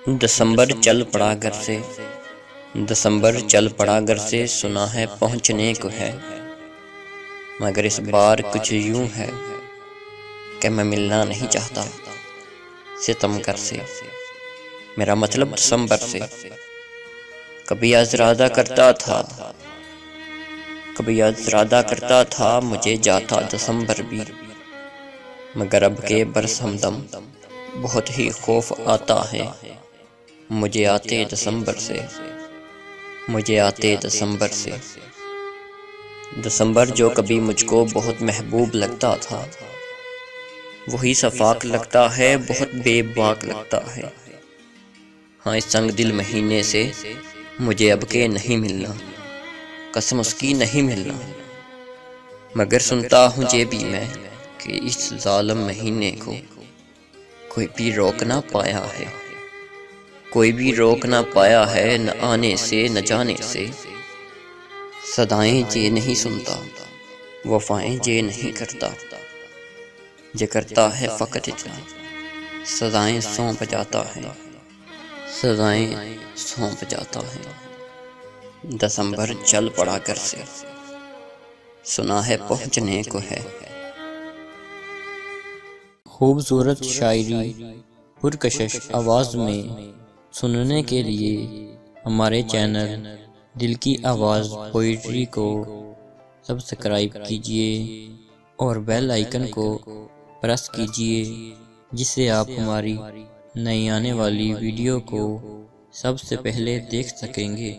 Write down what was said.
दिसंबर चल पड़ा घर से, दिसंबर चल पड़ा घर से, सुना है पहुँचने को है, मगर इस बार कुछ यूं है कि मैं मिलना नहीं चाहता सितमगर से। मेरा मतलब दिसंबर से। कभी आज इरादा करता था, कभी आज इरादा करता था मुझे जाता दिसंबर भी, मगर अब के बरस हमदम बहुत ही खौफ आता है मुझे आते दिसंबर से, मुझे आते दिसंबर से। दिसंबर जो कभी मुझको बहुत महबूब लगता था, वही सफाक लगता है, बहुत बेबाक लगता है। हाँ, इस संग दिल महीने से मुझे अब के नहीं मिलना, कसम उसकी नहीं मिलना। मगर सुनता हूँ ये भी मैं कि इस जालिम महीने को कोई भी रोक ना पाया है, कोई भी रोक ना पाया है, न आने से न जाने से। सदाएं जे नहीं सुनता, वफाएं जे नहीं करता, जे करता है फकत इतना, सदाएं सौंप जाता है, सदाएं सौंप जाता है। दिसंबर चल पड़ा घर से, सुना है पहुँचने को है। खूबसूरत शायरी पुरकशिश आवाज़ में सुनने के लिए हमारे चैनल दिल की आवाज़ पोइट्री को सब्सक्राइब कीजिए और बेल आइकन को प्रेस कीजिए, जिससे आप हमारी नई आने वाली वीडियो को सबसे पहले देख सकेंगे।